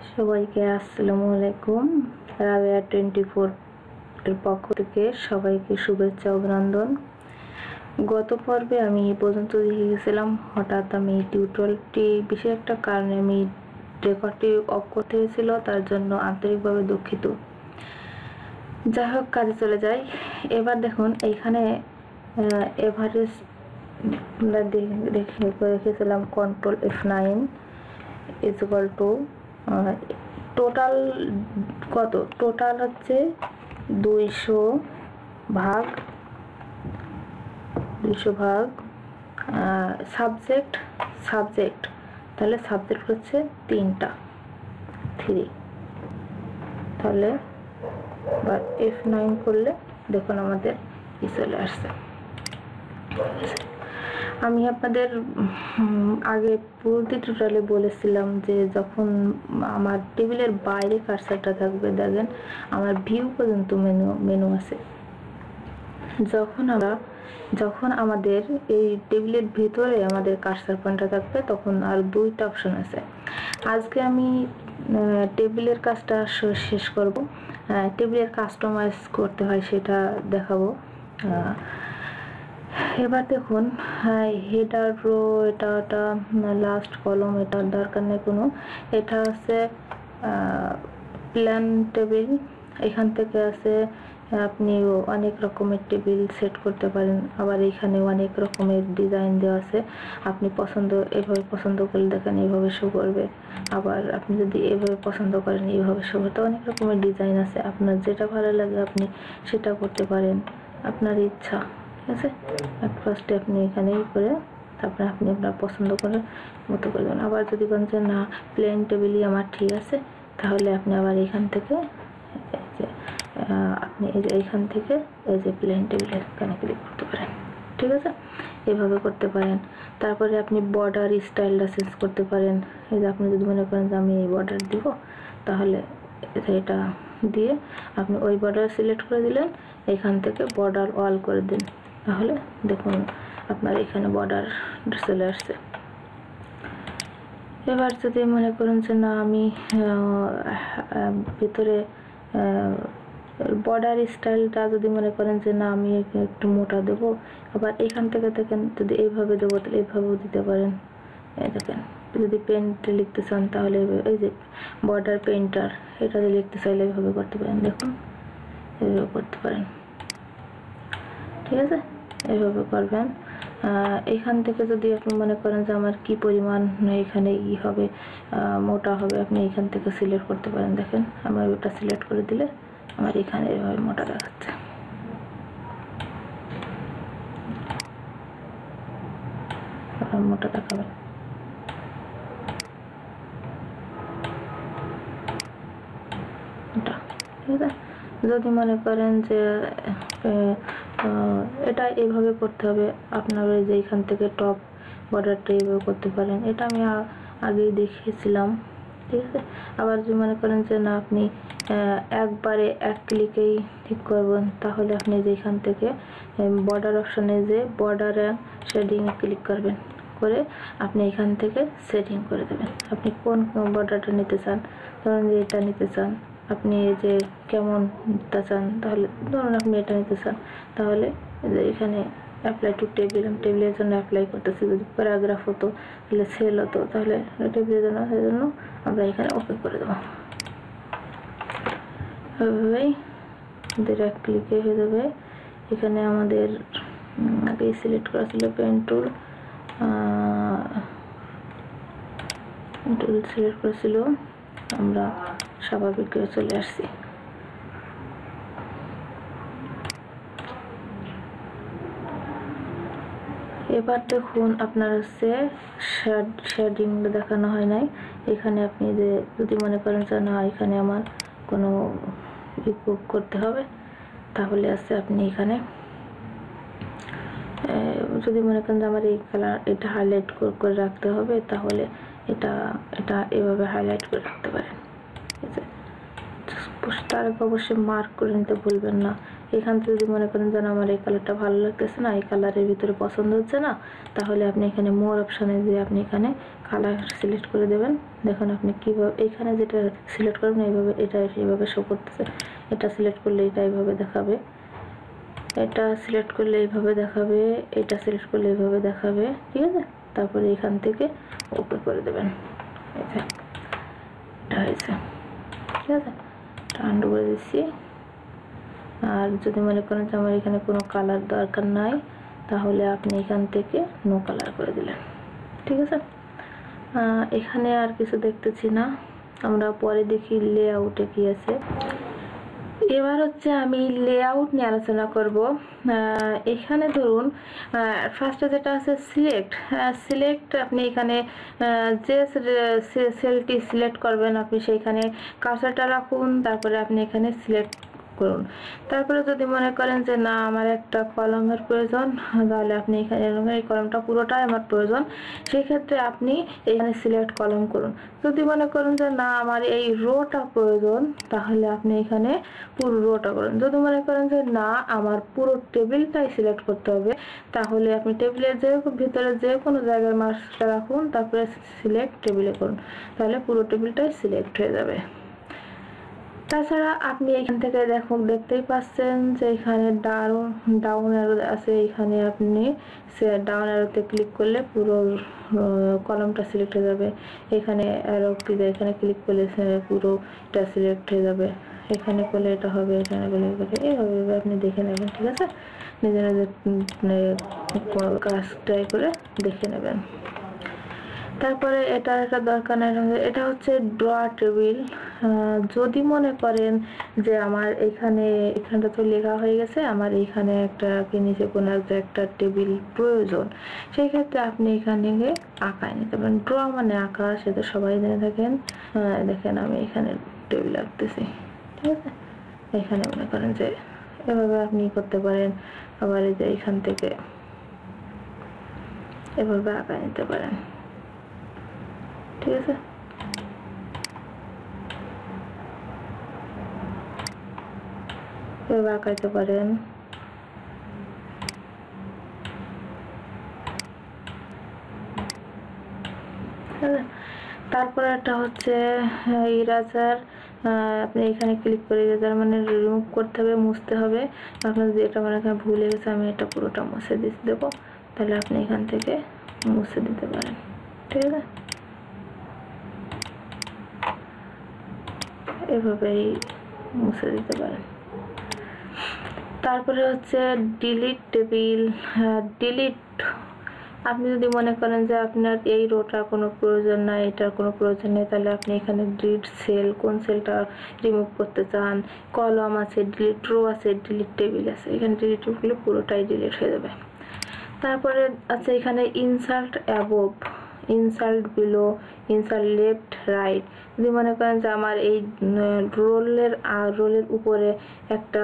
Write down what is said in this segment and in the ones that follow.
সবাইকে আসসালামু আলাইকুম। রাবেয়া 24 এর পক্ষ থেকে সবাইকে শুভেচ্ছা অভিনন্দন। গত পর্বে আমি এই পর্যন্ত দেখে গেছিলাম, হঠাৎ আমি টিউটোরিয়ালটি বিশেষ একটা কারণে আমি রেকর্ডটি অফ করতে হয়েছিল, তার জন্য আন্তরিকভাবে দুঃখিত। যাই হোক, কাজে চলে যাই। এবার দেখুন এইখানে এভারেজ রেখেছিলাম control F9 equal to total কত, টোটাল হচ্ছে 200 ভাগ সাবজেক্ট তাহলে সাবজেক্ট হচ্ছে 3টা 3, তাহলে F9 করলে দেখুন আমাদের চলে আসছে। আমি আপনাদের আগে পূর্ববর্তী টিউটোরিয়ালে বলেছিলাম যে যখন আমার টেবিলের বাইরে কার্সারটা থাকবে, দেখেন আমার ভিউ পর্যন্ত মেনু আছে। যখন আমাদের এই টেবিলের ভিতরে আমাদের কার্সার পয়েন্টটা থাকবে, তখন আর 2টা অপশন আছে। আজকে আমি টেবিলের কাজটা শেষ করব। টেবিলের কাস্টমাইজ করতে হয় সেটা দেখাবো। এবার দেখুন, হেডার রো, এটা লাস্ট কলম, এটার দরকার নেই কোনো। এটা হচ্ছে প্ল্যান টেবিল। এখান থেকে আছে আপনি অনেক রকমের টেবিল সেট করতে পারেন। আবার এখানে অনেক রকমের ডিজাইন দেওয়া আছে, আপনি এভাবে পছন্দ করলে দেখেন এইভাবে শো করবে। আবার আপনি যদি এভাবে পছন্দ করেন এইভাবে শো করতে, অনেক রকমের ডিজাইন আছে। আপনার যেটা ভালো লাগে আপনি সেটা করতে পারেন, আপনার ইচ্ছা। ঠিক আছে, ফার্স্টে আপনি এখানে করে তারপরে আপনি আপনার পছন্দ করার মতো করে দেবেন। আবার যদি বলেন যে না, প্লেন টেবিলই আমার ঠিক আছে, তাহলে আপনি আবার এখান থেকে এইখান থেকে এই যে প্লেন টেবিলের এখানে ক্লিক করতে পারেন। ঠিক আছে, এভাবে করতে পারেন। তারপরে আপনি বর্ডার স্টাইলটা চেঞ্জ করতে পারেন। এই যে আপনি যদি মনে করেন যে আমি এই বর্ডার দিব, তাহলে এটা দিয়ে আপনি ওই বর্ডার সিলেক্ট করে দিলেন, এখান থেকে বর্ডার অল করে দিন, তাহলে দেখুন আপনার এখানে বর্ডার চলে আসছে। এবার যদি মনে করেন যে না, আমি ভিতরে বর্ডার স্টাইলটা যদি মনে করেন যে না, আমি একটু মোটা দেবো, আবার এখান থেকে দেখেন যদি এইভাবে দেবো তাহলে এইভাবেও দিতে পারেন। এই দেখেন, যদি পেন্টে লিখতে চান তাহলে এই যে বর্ডার পেন্টার, এটা দিয়ে লিখতে চাইলে এইভাবে করতে পারেন। দেখুন এইভাবে করতে পারেন। ঠিক আছে, এইভাবে করবেন। এখান থেকে যদি আপনি মনে করেন যে আমার কি পরিমাণ এখানে হবে, মোটা হবে, আপনি এখান থেকে সিলেক্ট করতে পারেন। দেখেন আমার ওটা সিলেক্ট করে দিলে আমার এখানে এভাবে মোটা দেখাচ্ছে। মোটা দেখাবে। ঠিক আছে, যদি মনে করেন যে এটা এইভাবে করতে হবে, আপনার ওই যে এখান থেকে টপ বর্ডারটা এইভাবে করতে পারেন। এটা আমি আগেই দেখিয়েছিলাম। ঠিক আছে, আবার যদি মনে করেন যে না, আপনি একবারে এক ক্লিকেই ঠিক করবেন, তাহলে আপনি যেখান থেকে বর্ডার অপশানে যে বর্ডার শেডিংয়ে ক্লিক করবেন, করে আপনি এখান থেকে সেটিং করে দেবেন। আপনি কোন বর্ডারটা নিতে চান, ধরুন যে এটা নিতে চান, আপনি এই যে কেমন নিতে চান, তাহলে ধরুন আপনি এটা নিতে চান, তাহলে এখানে অ্যাপ্লাই টু টেবিল, আমি টেবিলের জন্য অ্যাপ্লাই করতেছি। যদি প্যারাগ্রাফ হতো তাহলে সেল হতো, তাহলে টেবিলের জন্য, সেই জন্য আমরা এখানে ওকে করে দেবো। এভাবেই আমাদের এক ক্লিকে হয়ে যাবে। এখানে আমাদের আগে সিলেক্ট করা ছিল পেন টুল সিলেক্ট করেছিল, আমরা স্বাভাবিক চলে আসছি। এবার দেখুন আপনার হচ্ছে শেডিং দেখানো হয় নাই। এখানে আপনি যে যদি মনে করেন যে না, এখানে আমার কোনো ইম্প্রুভ করতে হবে, তাহলে আছে আপনি এখানে যদি মনে করেন যে আমার এই কালার, এটা হাইলাইট করে রাখতে হবে, তাহলে এটা এভাবে হাইলাইট করে রাখতে পারেন। ঠিক আছে, তার আগে অবশ্যই মার্ক করে নিতে ভুলবেন না। এখান থেকে যদি মনে করেন যেন আমার এই কালারটা ভালো লাগতেছে না, এই কালারের ভিতরে পছন্দ হচ্ছে না, তাহলে আপনি এখানে মোর অপশানে যে আপনি এখানে কালার সিলেক্ট করে দেবেন। দেখুন আপনি কীভাবে এখানে যেটা সিলেক্ট করবেন এইভাবে, এটা এইভাবে শো করতেছে। এটা সিলেক্ট করলে এটা এইভাবে দেখাবে, এটা সিলেক্ট করলে এইভাবে দেখাবে, এটা সিলেক্ট করলে এইভাবে দেখাবে, ঠিক আছে। তারপরে এখান থেকে ওকে করে দেবেন। এটা হয়েছে, ঠিক আছে, আন্ডু করে দিচ্ছি। আর যদি মনে করেন যে আমার এখানে কোনো কালার দরকার নাই, তাহলে আপনি এখান থেকে নো কালার করে দিলেন, ঠিক আছে। এখানে আর কিছু দেখতেছি না, আমরা পরে দেখি লেআউটে কি আছে। এবার হচ্ছে আমি লেআউট নিয়ে আলোচনা করব। এখানে ধরুন ফার্স্টে যেটা আছে সিলেক্ট, আপনি এখানে যে সেলটি সিলেক্ট করবেন আপনি সেইখানে কার্সারটা রাখুন, তারপরে আপনি এখানে সিলেক্ট করুন। তারপরে যদি মনে করেন যে না আমার একটা কলামের প্রয়োজন, তাহলে আপনি এখানে এই কলামটা পুরোটাই আমার প্রয়োজন, সেই ক্ষেত্রে আপনি এখানে সিলেক্ট কলাম করুন। যদি মনে করেন যে না আমার এই রোটা প্রয়োজন, তাহলে আপনি এখানে পুরো রোটা করুন। যদি মনে করেন যে না আমার পুরো টেবিলটাই সিলেক্ট করতে হবে, তাহলে আপনি টেবিলের ভিতরে যে কোনো জায়গায় মার্কসটা রাখুন, তারপরে সিলেক্ট টেবিলে করুন, তাহলে পুরো টেবিলটাই সিলেক্ট হয়ে যাবে। তাছাড়া আপনি এখান থেকে দেখতেই পাচ্ছেন যে এখানে ডাউন অ্যারো আছে, এখানে আপনি ডাউন অ্যারোতে ক্লিক করলে পুরো কলামটা সিলেক্ট হয়ে যাবে। এখানে অ্যারোটি এখানে ক্লিক করলে পুরোটা সিলেক্ট হয়ে যাবে। এখানে করলে এটা হবে, এখানে করলে এইভাবে আপনি দেখে নেবেন, ঠিক আছে। নিজে কাজটাই করে দেখে নেবেন। তারপরে এটা একটা দরকার নাই, এটা হচ্ছে ড্র টেবিল। যদি মনে করেন যে আমার এখানটা তো লেখা হয়ে গেছে, আমার এইখানে নিচে কোনো একটা টেবিল প্রয়োজন, সেই ক্ষেত্রে আপনি এখানে আঁকায় নিতে পারেন। ড্র মানে আঁকা, সেটা সবাই জেনে থাকেন। দেখেন আমি এখানে টেবিল আঁকতেছি, ঠিক আছে। এখানে মনে করেন যে এভাবে আপনি করতে পারেন, আবার এই যে এখান থেকে এভাবে আঁকায় নিতে পারেন, ঠিক আছে। এভাবে আঁকাইতে পারেন। তারপরে একটা হচ্ছে ইরেজার। আপনি এখানে ক্লিক করে ইরেজার মানে রিমুভ করতে হবে, মুছতে হবে। আপনার যদি এটা মানে এখানে ভুলে গেছে, আমি এটা পুরোটা মুছে দেবো, তাহলে আপনি এখান থেকে মুছে দিতে পারেন, ঠিক আছে। এভাবেই মুছে দিতে পারেন। তারপরে হচ্ছে ডিলিট টেবিল। ডিলিট, আপনি যদি মনে করেন যে আপনার এই রোটা কোনো প্রয়োজন নাই, এটার কোনো প্রয়োজন নেই, তাহলে আপনি এখানে ডিলিট সেল, কোন সেলটা রিমুভ করতে চান, কলম আছে, ডিলিট রো আছে, ডিলিট টেবিল আছে, এখানে ডিলিট করলে পুরোটাই ডিলিট হয়ে যাবে। তারপরে আছে এখানে insert above, insert below, insert left right. যদি মনে করেন যে আমার এই রোলের উপরে একটা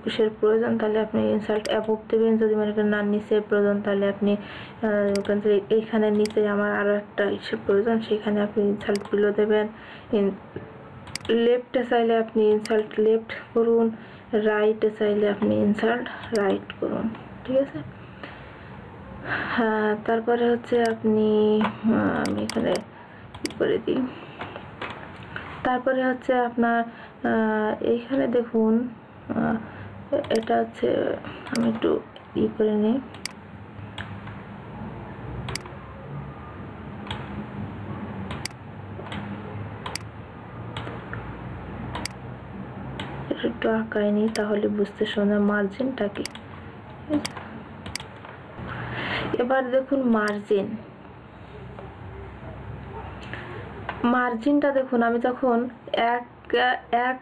পুশের প্রয়োজন, তাহলে আপনি ইনসার্ট অ্যাবোভ দেবেন। যদি মনে করেন না নিচের প্রয়োজন, তাহলে আপনি এইখানে নিচে আমার আরও একটা প্রয়োজন, সেখানে আপনি ইনসার্ট বিলো দেবেন। লেফটে চাইলে আপনি ইনসার্ট লেফট করুন, রাইটে চাইলে আপনি ইনসার্ট রাইট করুন, ঠিক আছে। হ্যাঁ, তারপরে হচ্ছে আপনি আমি এখানে করে দিই। তারপরে হচ্ছে আপনার এইখানে দেখুন, এটা হচ্ছে আমি একটু করে নিই। একটু আঁকায় নিই, তাহলে বুঝতে সুবিধা। মার্জিনটা কি, এবার দেখুন মার্জিনটা দেখুন, আমি যখন এক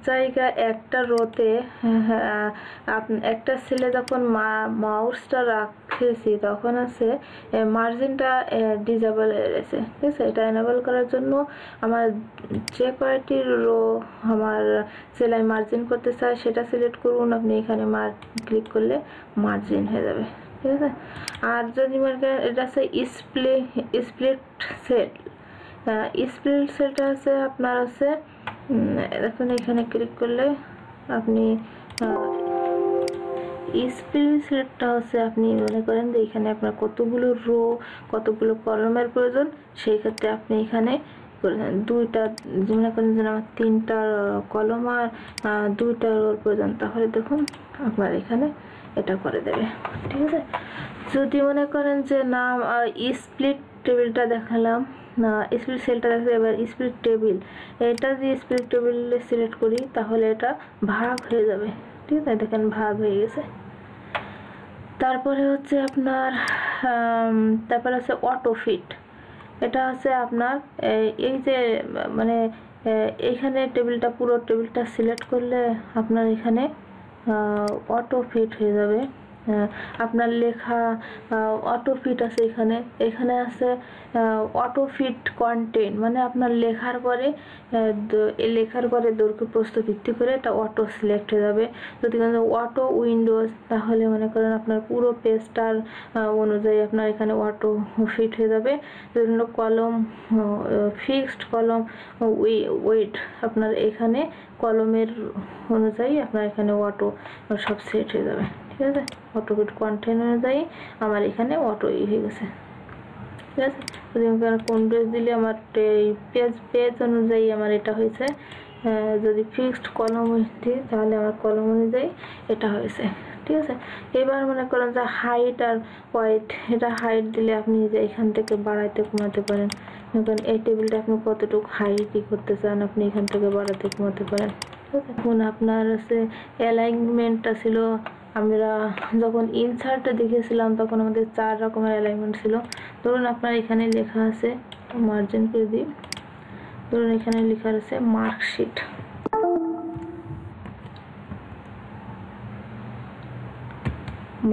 জায়গায় একটা রোতে একটা সেলে যখন মাউসটা রাখেছি, তখন আছে মার্জিনটা ডিসেবল হয়ে গেছে, ঠিক আছে। এটা এনেবল করার জন্য আমার যে কয়টি রো আমার সেলাই মার্জিন করতে চাই সেটা সিলেক্ট করুন। আপনি এখানে ক্লিক করলে মার্জিন হয়ে যাবে, ঠিক আছে। আর যদি মনে করেন এটা আছে স্প্লিট সেল, স্প্লিট সেলটা আছে আপনার আছে দেখুন এখানে ক্লিক করলে আপনি স্প্লিট সেলটা হচ্ছে আপনি মনে করেন যে এখানে আপনার কতগুলো রো কতগুলো কলমের প্রয়োজন, সেই ক্ষেত্রে আপনি এখানে দুইটা মনে করেন যে আমার 3টা কলম আর 2টা রোর প্রয়োজন, তাহলে দেখুন আপনার এখানে এটা করে দেবে। ঠিক আছে, যদি মনে করেন যে না স্প্লিট টেবিলটা দেখালাম না, স্প্লিট সেলটা দেখতে, এবার স্প্লিট টেবিল, এটা যদি স্প্লিট টেবিল সিলেক্ট করি তাহলে এটা ভাগ হয়ে যাবে। ঠিক আছে, দেখেন ভাগ হয়ে গেছে। তারপরে হচ্ছে আপনার তারপরে আছে অটো ফিট। এটা হচ্ছে আপনার এই যে মানে এইখানে টেবিলটা পুরো টেবিলটা সিলেক্ট করলে আপনার এখানে অটো ফিট হয়ে যাবে। আপনার লেখা অটো ফিট আছে এখানে, এখানে আছে অটো ফিট কন্টেন্ট, মানে আপনার লেখার পরে দৈর্ঘ্য প্রস্থ ভিত্তি করে এটা অটো সিলেক্ট হয়ে যাবে। যদি অটো উইন্ডোজ, তাহলে মনে করেন আপনার পুরো পেজটার অনুযায়ী আপনার এখানে অটো ফিট হয়ে যাবে। বিভিন্ন কলম ফিক্সড কলম ওয়েট, আপনার এখানে কলমের অনুযায়ী আপনার এখানে অটো সব সেট হয়ে যাবে। ঠিক আছে, অটো ফিট কন্টেন্ট অনুযায়ী আমার এখানে অটো হয়ে গেছে। ঠিক আছে, যদি কোন পেজ দিলে আমার পেজ অনুযায়ী আমার এটা হয়েছে, যদি ফিক্সড কলম দিই তাহলে আমার কলম অনুযায়ী এটা হয়েছে। ঠিক আছে, এবার মনে করেন যে হাইট আর ওয়েট, এটা হাইট দিলে আপনি যে এখান থেকে বাড়াইতে কমাতে পারেন। কারণ এই টেবিলটা আপনি কতটুকু হাইটই করতে চান আপনি এখান থেকে বাড়াতে কমাতে পারেন। ঠিক আছে, এখন আপনার হচ্ছে অ্যালাইনমেন্টটা ছিল, আমরা যখন ইনসার্টে দেখেছিলাম তখন আমাদের 4 রকমের অ্যালাইনমেন্ট ছিল। ধরুন আপনার এখানে লেখা আছে, মার্জিন করে দিই, ধরুন এখানে লেখা আছে মার্কশিট।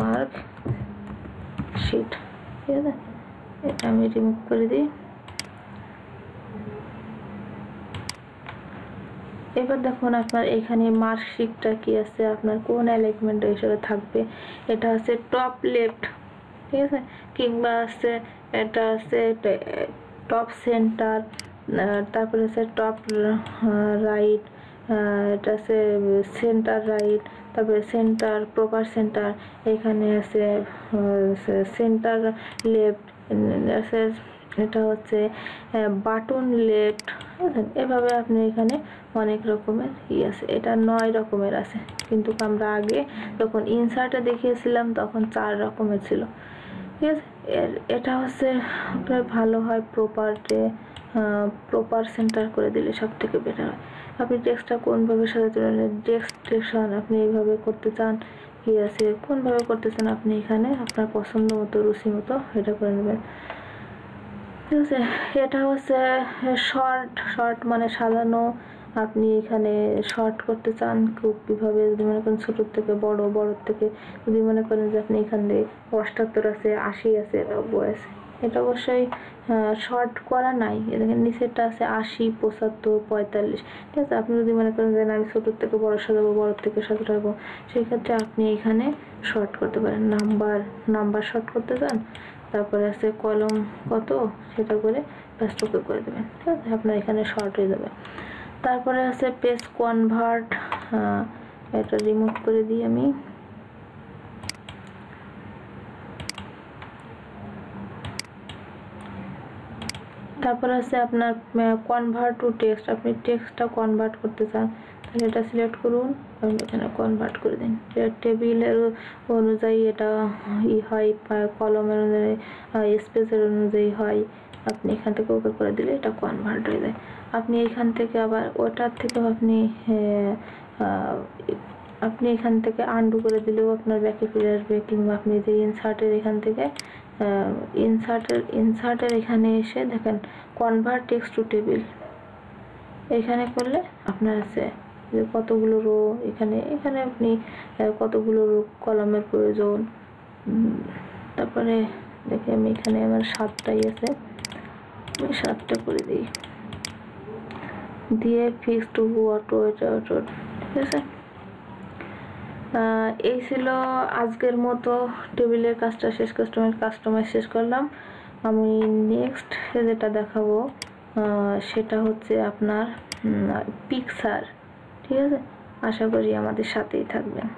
মার্কশিট, ঠিক আছে, এটা আমি রিমুভ করে দিই। এবার দেখুন আপনার এখানে মার্কশিটটা কি আছে, আপনার কোন অ্যালাইনমেন্ট হিসেবে থাকবে। এটা হচ্ছে টপ লেফট, ঠিক আছে, কিংবা আছে এটা আছে টপ সেন্টার, তারপরে আছে টপ রাইট, এটা আছে সেন্টার রাইট, তারপরে সেন্টার প্রপার সেন্টার, এখানে আছে সেন্টার লেফট, আছে এটা হচ্ছে বাটন লেফট। এভাবে আপনি এখানে অনেক রকমের আছে, এটা 9 রকমের আছে, কিন্তু আমরা আগে যখন ইনসার্টে দেখিয়েছিলাম তখন 4 রকমের ছিল। ঠিক আছে, এটা হচ্ছে আপনার ভালো হয় প্রপার সেন্টার করে দিলে সব থেকে বেটার হয়। আপনি টেক্সটটা কোনভাবে সাজাতে পারেন, ডেসক্রিপশন আপনি এইভাবে করতে চান কি আছে, কোনভাবে করতে চান আপনি এখানে আপনার পছন্দ মতো রুচি মতো এটা করে নেবেন। ঠিক আছে, এটা হচ্ছে শর্ট মানে সাজানো, আপনি এখানে শর্ট করতে চান খুব কীভাবে, যদি মনে করেন ছোটোর থেকে বড়, বড়োর থেকে যদি মনে করেন যে আপনি এখানে 78 আছে, 80 আছে, 90 আছে, এটা অবশ্যই শর্ট করা নাই। এখানে নিচেরটা আছে 80, 75, 45। ঠিক আছে, আপনি যদি মনে করেন যে আমি ছোটোর থেকে বড় সাজাবো, বড়োর থেকে সাজাবো, সেই ক্ষেত্রে আপনি এখানে শর্ট করতে পারেন। নাম্বার শর্ট করতে চান, তারপরে আছে কলম কত সেটা করে ব্যস্তকে করে দেবেন। ঠিক আছে, আপনার এখানে শর্ট হয়ে যাবে। তারপরে আছে পেজ কনভার্ট, এটা রিমুভ করে দিই আমি। তারপরে আছে আপনার কনভার্ট টু টেক্সট, আপনি টেক্সটটা কনভার্ট করতে চান তাহলে এটা সিলেক্ট করুন, এখানে কনভার্ট করে দিন। টেবিলের অনুযায়ী এটা হয়, কলমের অনুযায়ী, স্পেসের অনুযায়ী হয়, আপনি এখান থেকে ওকে করে দিলে এটা কনভার্ট হয়ে যায়। আপনি এখান থেকে আবার ওটার থেকেও আপনি এখান থেকে আন্ডু করে দিলেও আপনার ব্যাকে ফিরে আসবে, কিংবা আপনি যে ইনসার্টের এখান থেকে ইনসার্টের এখানে এসে দেখেন কনভার্ট টেক্সট টু টেবিল, এখানে করলে আপনার আছে যে কতগুলো রো, এখানে আপনি কতগুলো রো কলমের প্রয়োজন। তারপরে দেখি আমি এখানে আমার 7টাই আছে, আমি 7টা করে দিই, দিয়ে ফিক্স টু অটো, এটা ঠিক আছে। এই ছিল আজকের মতো টেবিলের কাজটা শেষ, কাস্টমাইজ শেষ করলাম। আমি নেক্সট যেটা দেখাবো সেটা হচ্ছে আপনার পিকচার। ঠিক আছে, আশা করি আমাদের সাথেই থাকবেন।